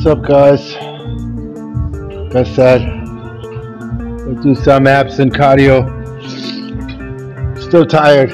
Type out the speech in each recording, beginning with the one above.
What's up, guys? Like I said, we'll do some abs and cardio. Still tired.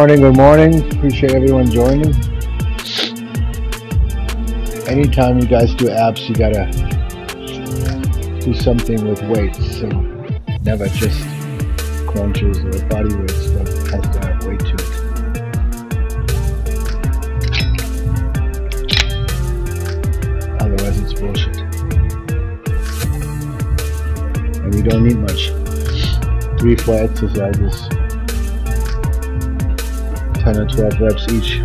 Good morning. Appreciate everyone joining. Anytime you guys do abs, you gotta do something with weights. So never just crunches or body weights, but it has to have weight to it. Otherwise it's bullshit. And you don't need much. 3-4 exercises. 10 or 12 reps each.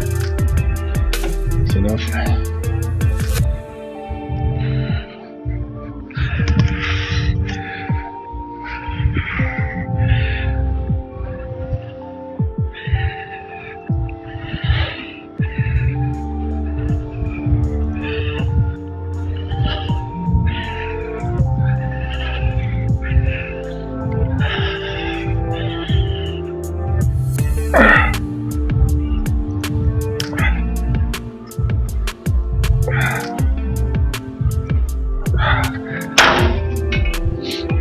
That's enough.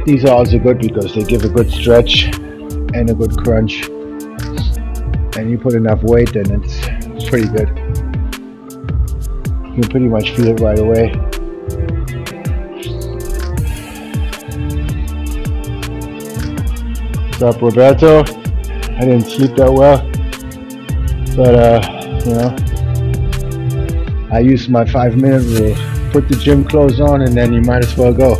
These are also good because they give a good stretch and a good crunch, and you put enough weight and it's pretty good. You can pretty much feel it right away. What's up, Roberto? I didn't sleep that well, but you know, I used my 5-minute rule. Put the gym clothes on and then you might as well go.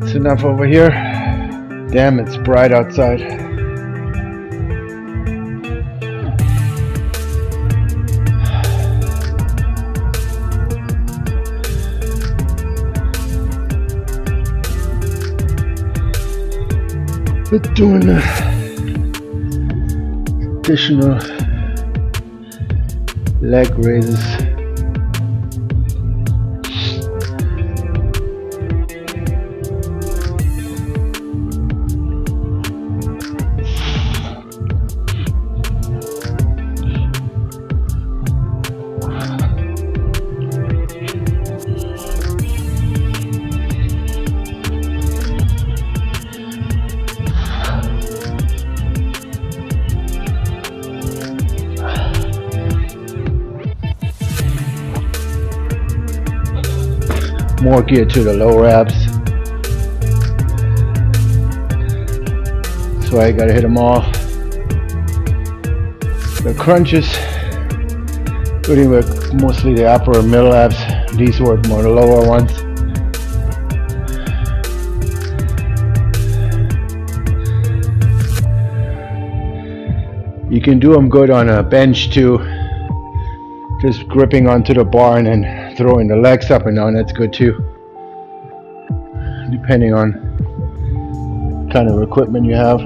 It's enough over here. Damn, it's bright outside. We're doing additional leg raises. More geared to the lower abs. That's why I gotta hit them all. The crunches really work mostly the upper and middle abs. These work more the lower ones. You can do them good on a bench too. Just gripping onto the bar and then throwing the legs up and down, that's good too. Depending on what kind of equipment you have.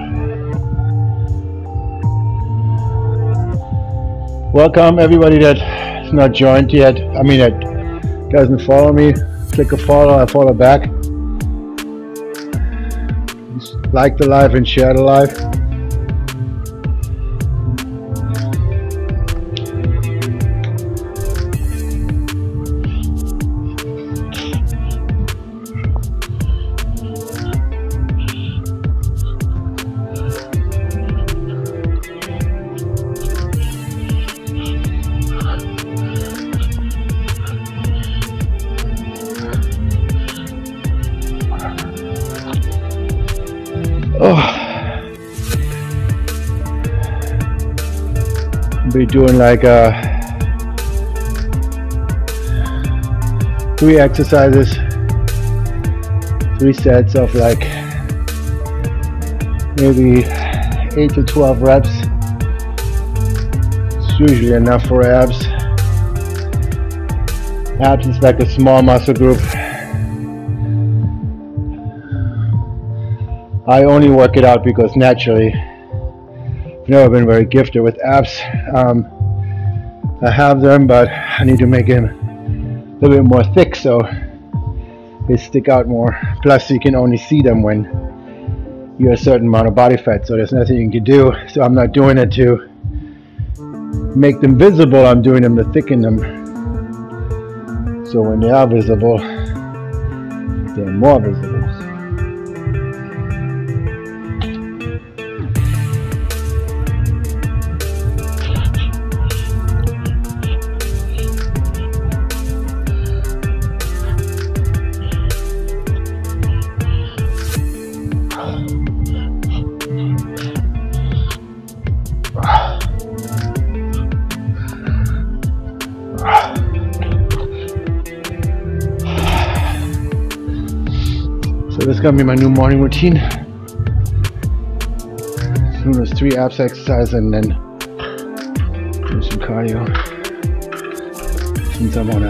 Welcome everybody that's not joined yet. I mean, that doesn't follow me. click a follow, I follow back. Like the live and share the live. Be doing like 3 exercises, 3 sets of like maybe 8 to 12 reps. It's usually enough for abs. Abs is like a small muscle group. I only work it out because naturally I've never been very gifted with abs. I have them, but I need to make them a little bit more thick so they stick out more. Plus you can only see them when you're a certain amount of body fat, so there's nothing you can do. So I'm not doing it to make them visible, I'm doing them to thicken them. So when they are visible, they're more visible. So this is gonna be my new morning routine. As soon as 3 abs exercise and then do some cardio. Since I'm on a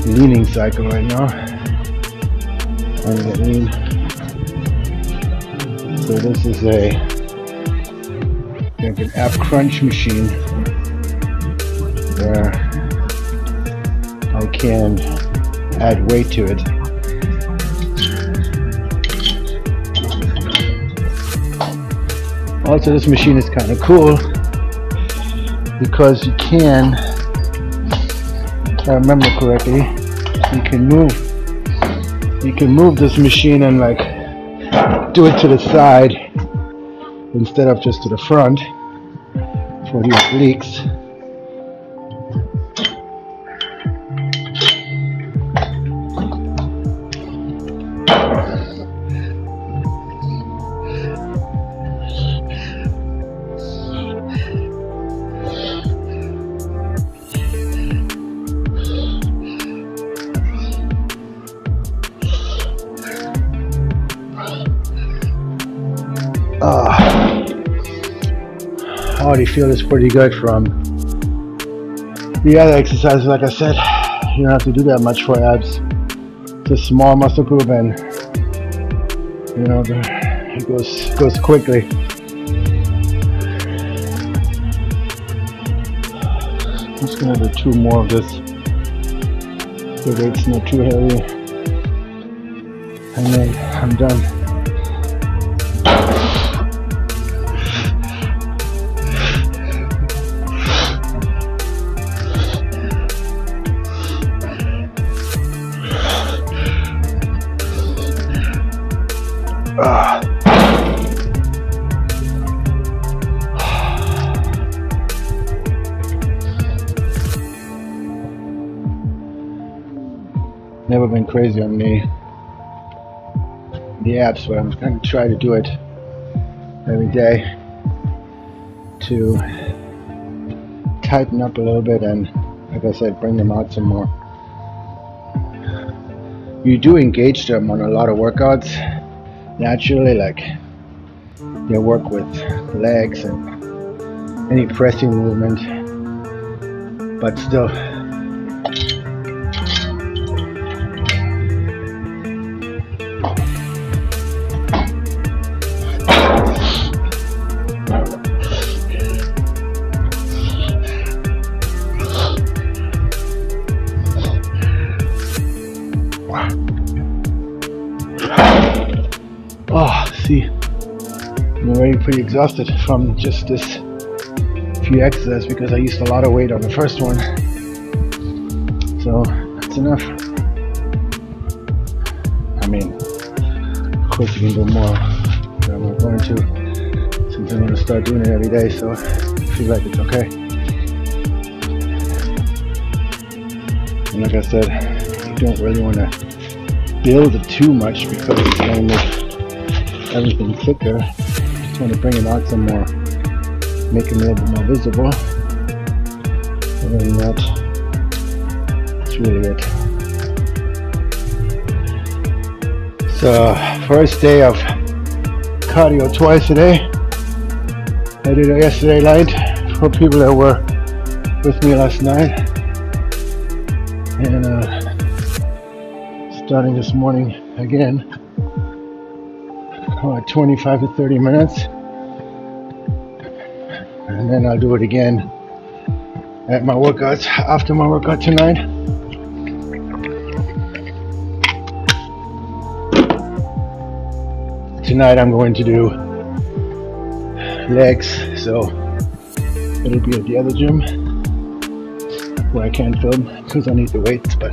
leaning cycle right now, trying to get lean. So this is like an ab crunch machine where I can add weight to it. Also, this machine is kind of cool because you can, if I remember correctly, you can move this machine and like do it to the side instead of just to the front for the obliques. I already feel it's pretty good from the other exercises. Like I said, you don't have to do that much for abs. It's a small muscle group, and you know it goes quickly. I'm just gonna do 2 more of this. The weight's not too heavy, and then I'm done. Never been crazy on the abs, but I'm going to try to do it every day to tighten up a little bit and, like I said, bring them out some more. You do engage them on a lot of workouts naturally, like they work with legs and any pressing movement, but still I'm already pretty exhausted from just this few exercises because I used a lot of weight on the first one. So that's enough. I mean, of course you can do more, but I'm not going to, since I'm going to start doing it every day, so I feel like it's okay. And like I said, you don't really want to build it too much because it's going to make everything thicker. Just want to bring it out some more, make it a little bit more visible. Other than that, that's really it. So first day of cardio twice a day. I did it yesterday night for people that were with me last night, and starting this morning again, about 25 to 30 minutes, and then I'll do it again at my workouts after my workout tonight. Tonight I'm going to do legs, so it'll be at the other gym where I can't film because I need the weights, but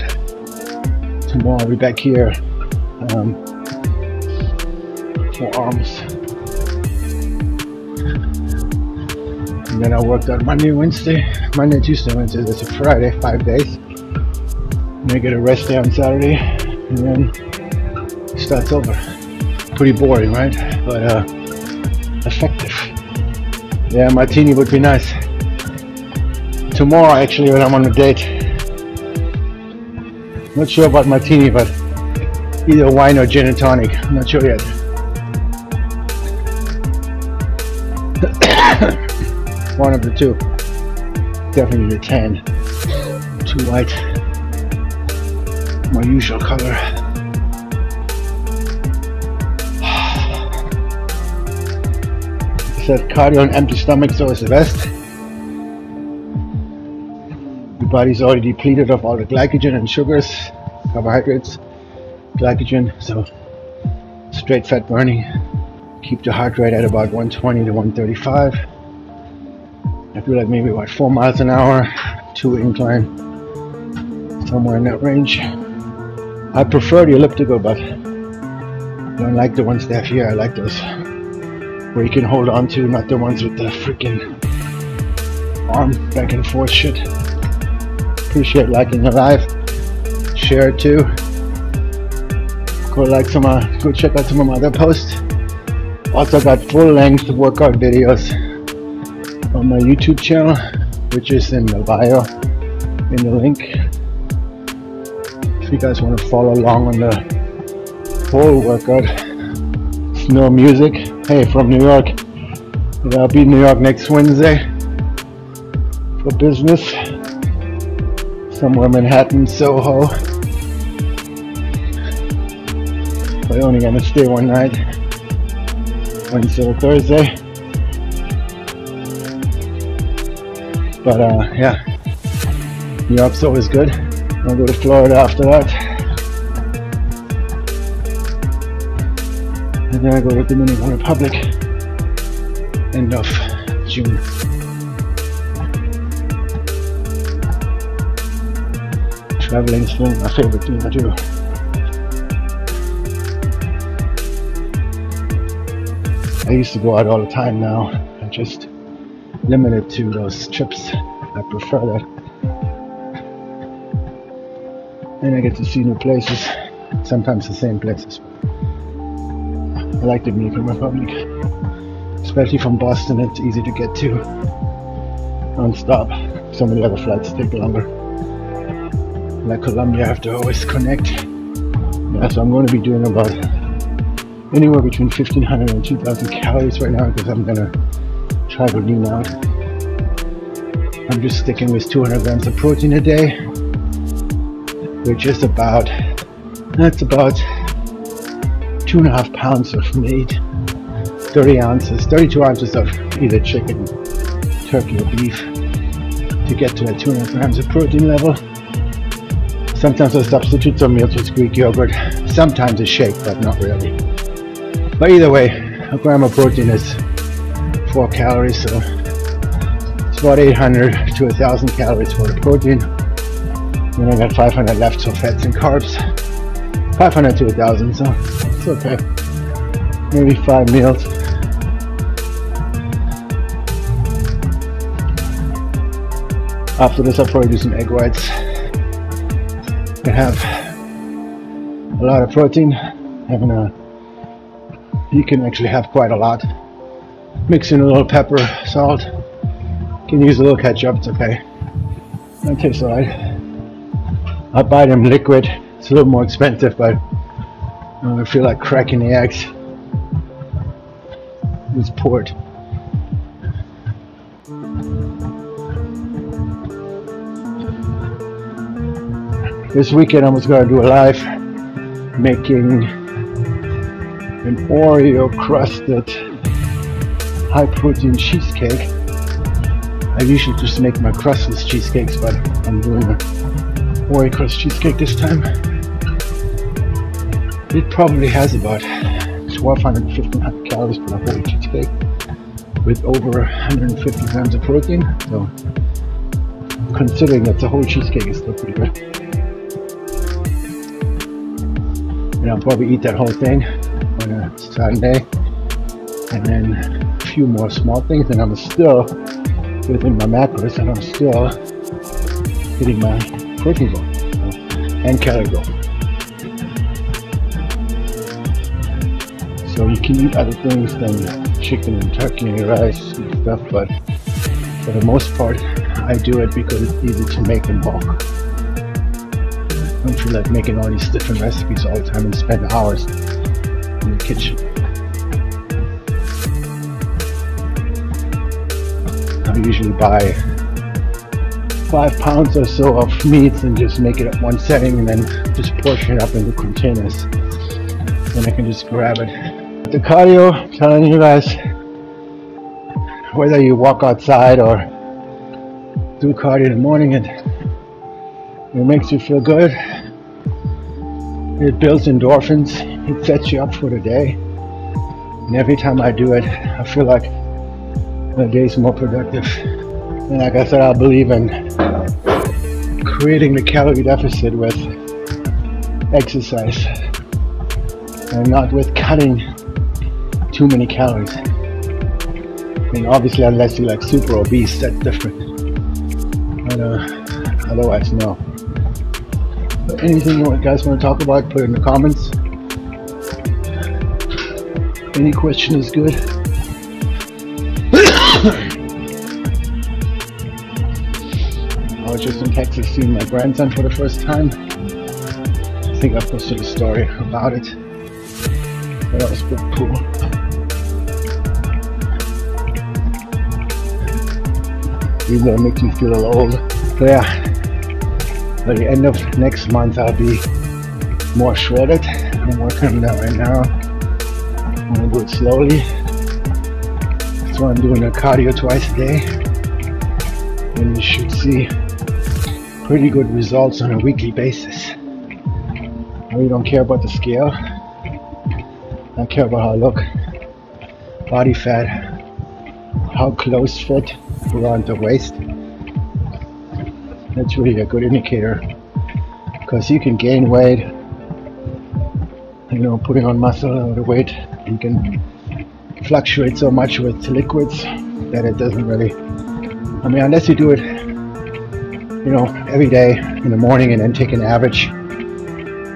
tomorrow I'll be back here for arms. And then I worked out Monday, Tuesday, Wednesday, that's a Friday, 5 days. And I get a rest day on Saturday, and then it starts over. Pretty boring, right? But effective. Yeah, martini would be nice. Tomorrow, actually, when I'm on a date. Not sure about martini, but either wine or gin and tonic. I'm not sure yet. One of the two. Definitely the tan. Too white. My usual color. Said cardio on empty stomach, so is the best. Your body's already depleted of all the glycogen and sugars, carbohydrates, glycogen, so straight fat burning. Keep the heart rate at about 120 to 135. I feel like maybe about 4 miles an hour, 2 incline, somewhere in that range. I prefer the elliptical, but I don't like the ones they have here. I like those where you can hold on to, not the ones with the freaking arm back and forth shit. Appreciate liking the live, share it too. Go check out some of my other posts. Also got full-length workout videos on my YouTube channel, which is in the bio, in the link. If you guys want to follow along on the whole workout. It's no music. Hey, from New York. I'll be in New York next Wednesday for business. Somewhere Manhattan, Soho. We're only gonna stay one night, Wednesday or Thursday. But yeah, New York's always good. I'll go to Florida after that. And then I go to Dominican Republic end of June. Traveling is my favorite thing to do. I used to go out all the time now. I'm just limited to those trips. I prefer that. And I get to see new places, sometimes the same places. I like the Dominican Republic, especially from Boston. It's easy to get to non-stop. Some of the other flights take longer. Like Colombia, I have to always connect. Yeah, so I'm going to be doing about anywhere between 1,500 and 2,000 calories right now because I'm going to try to lean out. I'm just sticking with 200 grams of protein a day, which is about 2.5 pounds of meat, 32 ounces of either chicken, turkey or beef to get to that 200 grams of protein level. Sometimes I substitute some meals with Greek yogurt, sometimes a shake, but not really. But either way, a gram of protein is 4 calories, so it's about 800 to 1,000 calories for the protein. Then I got 500 left, so fats and carbs, 500 to 1,000, so it's okay. Maybe 5 meals. After this, I'll probably do some egg whites. They have a lot of protein, and you can actually have quite a lot. Mix in a little pepper, salt. You can use a little ketchup, it's okay. It tastes alright. I buy them liquid. It's a little more expensive, but I feel like cracking the eggs. It's poured. This weekend I was going to do a live making an Oreo crusted high protein cheesecake. I usually just make my crustless cheesecakes, but I'm doing an Oreo crust cheesecake this time. It probably has about 1,200 to 1,500 calories for the whole cheesecake with over 150 grams of protein. So considering that the whole cheesecake is still pretty good. And I'll probably eat that whole thing on a Sunday, and then a few more small things, and I'm still within my macros, and I'm still hitting my protein goal and calorie goal. So you can eat other things than chicken and turkey and rice and stuff, but for the most part I do it because it's easy to make and bulk. I don't feel like making all these different recipes all the time and spend hours in the kitchen. I usually buy 5 pounds or so of meats and just make it at one setting, and then just portion it up into containers. Then I can just grab it. The cardio, I'm telling you guys, whether you walk outside or do cardio in the morning, it makes you feel good. It builds endorphins. It sets you up for the day. And every time I do it, I feel like the day is more productive. And like I said, I believe in creating the calorie deficit with exercise and not with cutting too many calories. And obviously, unless you're like super obese, that's different. But otherwise, no. But anything you guys want to talk about, put it in the comments. Any question is good. I was just in Texas seeing my grandson for the first time. I think I posted a story about it. But that was pretty cool. Even though it makes me feel a little old. So yeah, by the end of next month I'll be more shredded. I'm working on that right now. I'm gonna do it slowly. So I'm doing a cardio twice a day. And you should see pretty good results on a weekly basis. I really don't care about the scale. I care about how I look. Body fat, how close fit around the waist. That's really a good indicator, because you can gain weight, you know, putting on muscle or the weight. You can fluctuate so much with liquids that it doesn't really, I mean, unless you do it, you know, every day in the morning and then take an average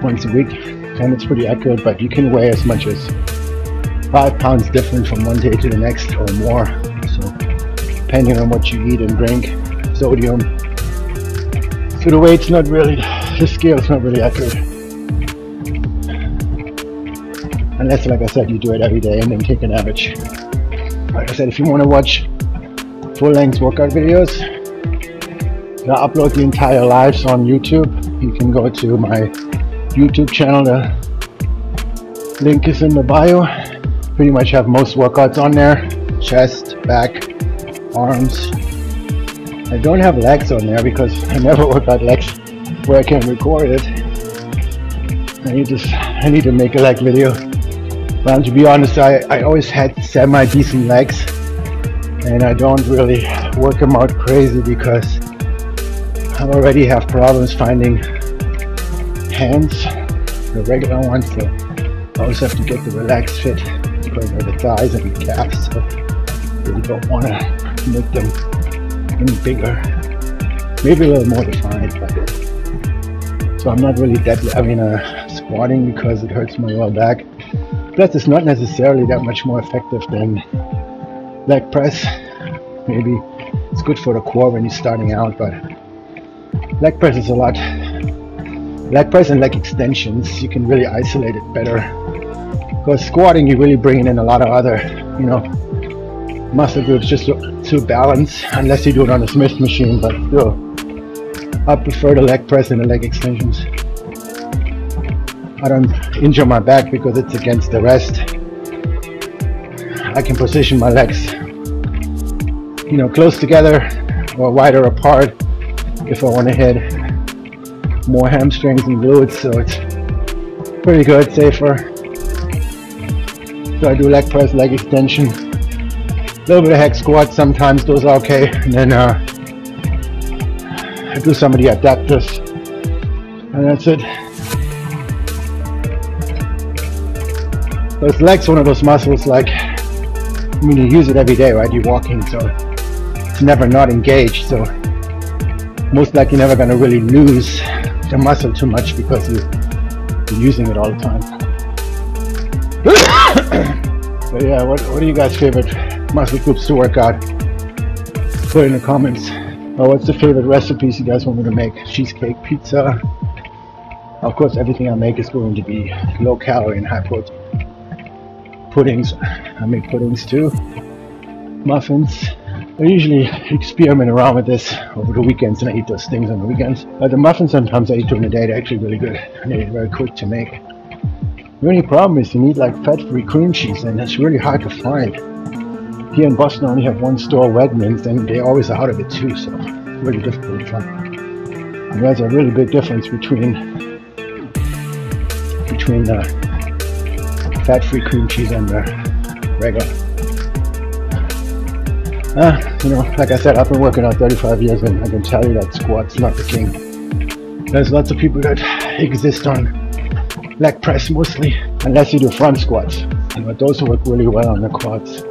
once a week, and it's pretty accurate. But you can weigh as much as 5 pounds different from one day to the next or more. So depending on what you eat and drink, sodium. So the weight's not really, the scale's not really accurate. Unless, like I said, you do it every day and then take an average. Like I said, if you want to watch full-length workout videos, I upload the entire lives on YouTube. You can go to my YouTube channel. The link is in the bio. Pretty much have most workouts on there. Chest, back, arms. I don't have legs on there because I never work out legs where I can record it. I need to make a leg video. Well, to be honest, I always had semi-decent legs, and I don't really work them out crazy because I already have problems finding hands, the regular ones, so I always have to get the relaxed fit because of the thighs and the calves, so I really don't want to make them any bigger, maybe a little more defined, but so I'm not really squatting because it hurts my lower back. Plus, it's not necessarily that much more effective than leg press. Maybe it's good for the core when you're starting out, but leg press is a lot. Leg press and leg extensions, you can really isolate it better. Because squatting, you're really bringing in a lot of other, muscle groups just to balance, unless you do it on a Smith machine, but still, I prefer the leg press and the leg extensions. I don't injure my back because it's against the rest. I can position my legs, close together or wider apart if I want to hit more hamstrings and glutes, so it's pretty good, safer. So I do leg press, leg extension, a little bit of hex squat, sometimes those are okay, and then I do some of the adapters, and that's it. Because legs one of those muscles, you use it every day, right? You're walking, so it's never not engaged, so most likely you're never going to really lose the muscle too much because you're using it all the time. So yeah, what are you guys' favorite muscle groups to work out? Put in the comments. Or what's the favorite recipes you guys want me to make? Cheesecake, pizza. Of course, everything I make is going to be low calorie and high protein. Puddings, I make puddings too. Muffins. I usually experiment around with this over the weekends, and I eat those things on the weekends. But the muffins sometimes I eat during the day, they're actually really good. And they're very quick to make. The only problem is you need fat-free cream cheese, and it's really hard to find. Here in Boston I only have one store, Wegmans, and they're always out of it too, so it's really difficult to find. And there's a really big difference between the fat-free cream cheese and the regular. Like I said, I've been working out 35 years, and I can tell you that squat's not the king. There's lots of people that exist on leg press mostly, unless you do front squats. But those work really well on the quads.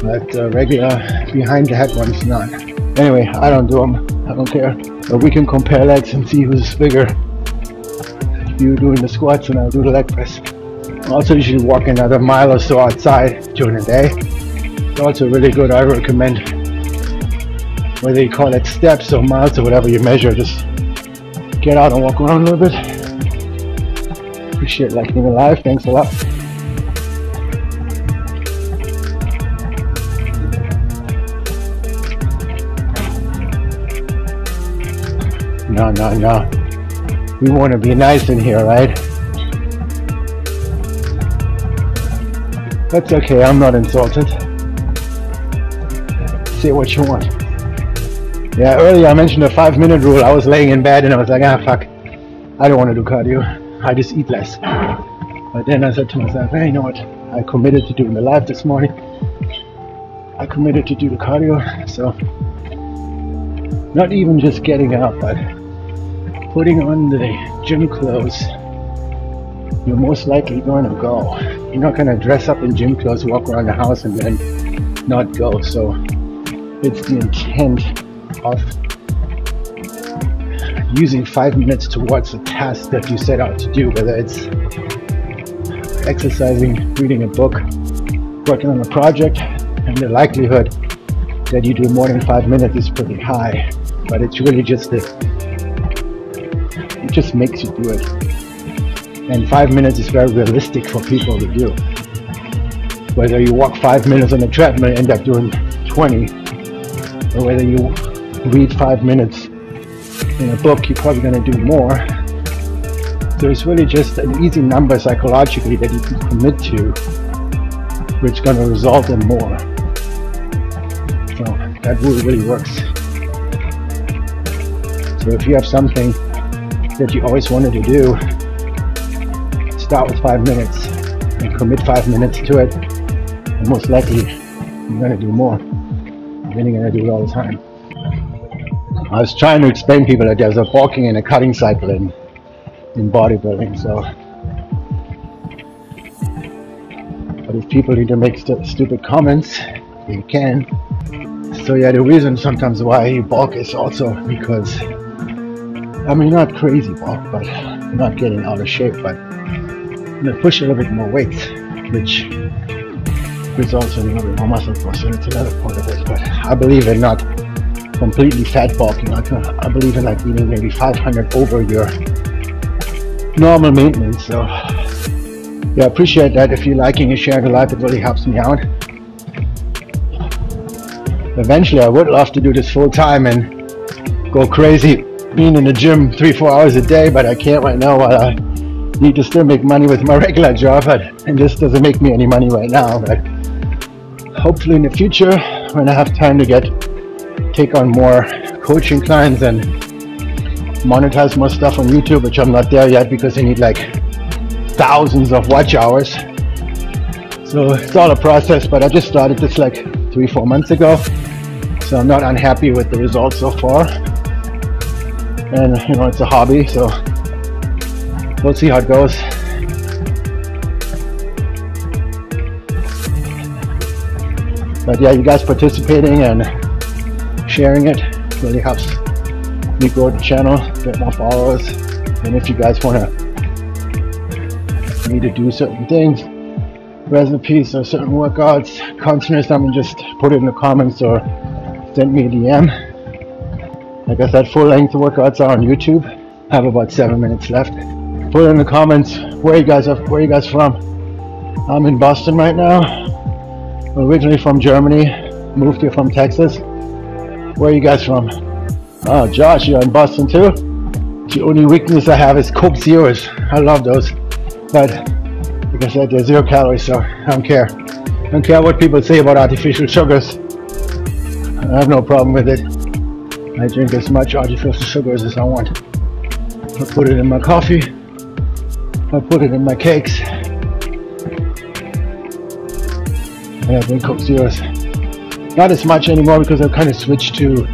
But regular behind the head ones, not. Anyway, I don't do them. I don't care. But we can compare legs and see who's bigger. You doing the squats and I'll do the leg press. I also usually walk another mile or so outside during the day. It's also really good. I recommend, whether you call it steps or miles or whatever you measure, just get out and walk around a little bit. Appreciate being alive. Thanks a lot. No. We want to be nice in here, right? That's okay, I'm not insulted. Say what you want. Yeah, earlier I mentioned the 5-minute rule. I was laying in bed and I was like, fuck, I don't want to do cardio. I just eat less. But then I said to myself, hey, you know what? I committed to doing the live this morning. I committed to do the cardio, so not even just getting up, but putting on the gym clothes, you're most likely going to go. You're not going to dress up in gym clothes, walk around the house and then not go. So it's the intent of using 5 minutes towards a task that you set out to do, whether it's exercising, reading a book, working on a project, and the likelihood that you do more than 5 minutes is pretty high. But it's really just it just makes you do it. And 5 minutes is very realistic for people to do. Whether you walk 5 minutes on the treadmill and end up doing 20, or whether you read 5 minutes in a book, you're probably going to do more. So it's really just an easy number psychologically that you can commit to, which is going to result in more. So that rule really works. So if you have something that you always wanted to do, start with 5 minutes and commit 5 minutes to it, and most likely you're going to do more. Then you're going to do it all the time. I was trying to explain to people that there's a bulking and a cutting cycle in bodybuilding, so but if people need to make stupid comments, they can. So yeah, the reason sometimes why you bulk is also because, I mean, not crazy bulk, but not getting out of shape, but push a little bit more weight, which results in a little bit more muscle force, and it's another part of it. But I believe in not completely fat bulking. I believe in like eating maybe 500 over your normal maintenance. So yeah, I appreciate that. If you're liking and sharing the live, it really helps me out. Eventually I would love to do this full time and go crazy being in the gym 3-4 hours a day, but I can't right now while I need to still make money with my regular job, and this doesn't make me any money right now. But hopefully in the future, when I have time to take on more coaching clients and monetize more stuff on YouTube, which I'm not there yet because I need like thousands of watch hours. So it's all a process, but I just started this like 3-4 months ago, so I'm not unhappy with the results so far. And you know, it's a hobby, so we'll see how it goes. But yeah, you guys participating and sharing it really helps me grow the channel, get more followers. And if you guys want me to do certain things, recipes or certain workouts, continue something, just put it in the comments or send me a DM. Like I said, full-length workouts are on YouTube. I have about 7 minutes left. Put it in the comments where you guys from. I'm in Boston right now. Originally from Germany, moved here from Texas. Where are you guys from? Oh, Josh, you're in Boston too? The only weakness I have is Coke Zeros. I love those, but like I said, they're 0 calories, so I don't care. I don't care what people say about artificial sugars. I have no problem with it. I drink as much artificial sugars as I want. I put it in my coffee. I put it in my cakes. And I drink Coke Zeros. Not as much anymore because I've kind of switched to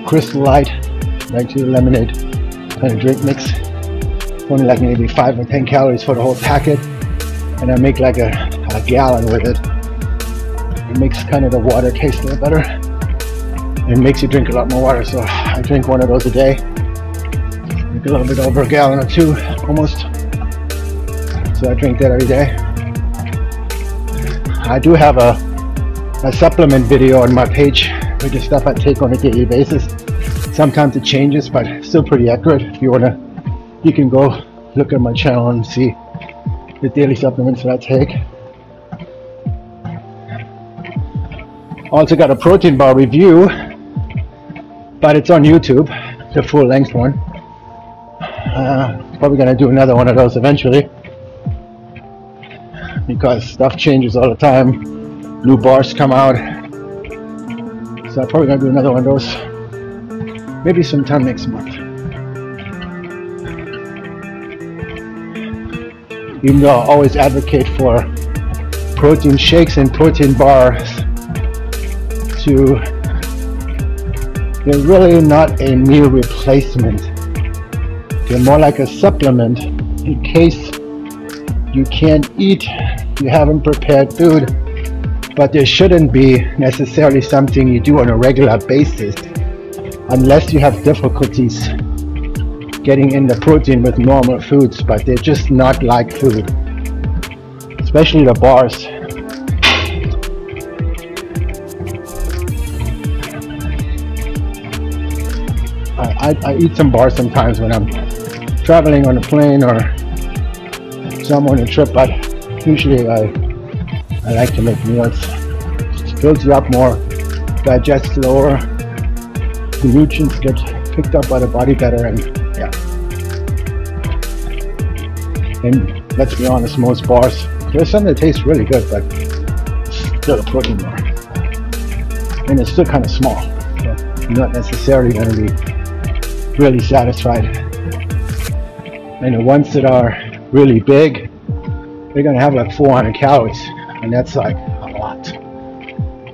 Crystal Light, like to lemonade kind of drink mix. It's only like maybe 5 or 10 calories for the whole packet, and I make like a gallon with it. It makes kind of the water taste a little better. It makes you drink a lot more water, so I drink one of those a day. Drink a little bit over a gallon or 2, almost. So I drink that every day. I do have a supplement video on my page with the stuff I take on a daily basis. Sometimes it changes, but still pretty accurate. If you wanna, you can go look at my channel and see the daily supplements that I take. Also got a protein bar review, but it's on YouTube, the full length one. Probably gonna do another one of those eventually, because stuff changes all the time. New bars come out, so I'm probably gonna do another one of those maybe sometime next month. Even though I always advocate for protein shakes and protein bars, they're really not a meal replacement. They're more like a supplement in case you can't eat, you haven't prepared food, but there shouldn't be necessarily something you do on a regular basis unless you have difficulties getting in the protein with normal foods, but they're just not like food, especially the bars. I eat some bars sometimes when I'm traveling on a plane or somewhere on a trip, but usually I like to make meals. It fills you up more, digests slower, the nutrients get picked up by the body better, and yeah. And let's be honest, most bars, there's some that taste really good, but it's still a protein bar. And it's still kind of small, so you're not necessarily going to be really satisfied. And the ones that are really big, they're gonna have like 400 calories, and that's like a lot.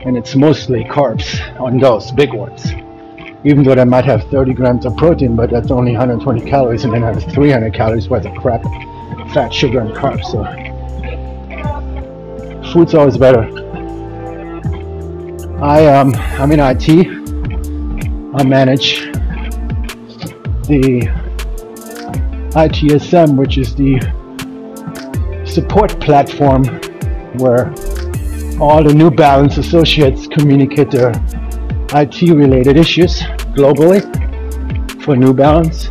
And it's mostly carbs on those big ones. Even though they might have 30 grams of protein, but that's only 120 calories, and then has 300 calories worth of crap, fat, sugar, and carbs. So food's always better. I'm in IT. I manage the ITSM, which is the support platform where all the New Balance associates communicate their IT related issues globally for New Balance,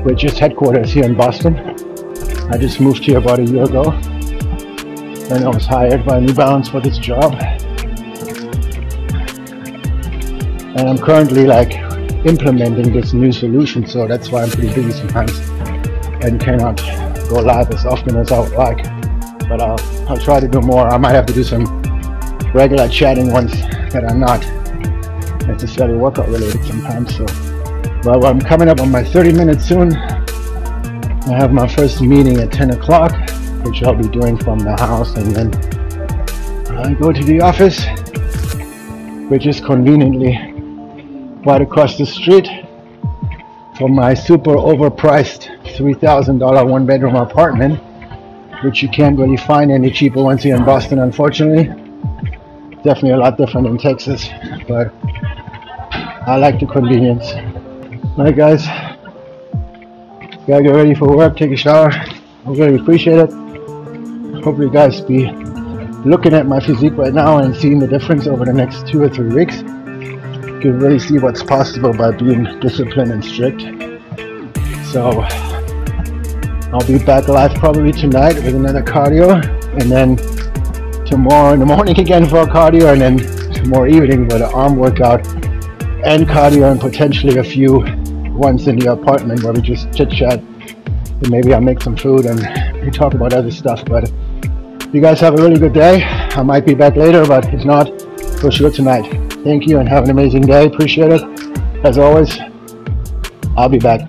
which is headquarters here in Boston. I just moved here about a year ago, and I was hired by New Balance for this job. And I'm currently like implementing this new solution, so that's why I'm pretty busy sometimes and cannot go live as often as I would like. But I'll try to do more. I might have to do some regular chatting ones that are not necessarily workout related sometimes. So, well, I'm coming up on my 30 minutes soon. I have my first meeting at 10 o'clock, which I'll be doing from the house, and then I go to the office, which is conveniently right across the street from my super overpriced $3,000 one-bedroom apartment, which you can't really find any cheaper ones here in Boston, unfortunately. Definitely a lot different in Texas, but I like the convenience. Alright guys, gotta get ready for work, take a shower. I really appreciate it. Hopefully you guys be looking at my physique right now and seeing the difference over the next 2 or 3 weeks. You can really see what's possible by being disciplined and strict. So I'll be back live probably tonight with another cardio, and then tomorrow in the morning again for a cardio, and then tomorrow evening for the arm workout and cardio, and potentially a few ones in the apartment where we just chit chat, and maybe I'll make some food and we talk about other stuff. But you guys have a really good day. I might be back later, but if not, for sure tonight. Thank you and have an amazing day. Appreciate it. As always, I'll be back.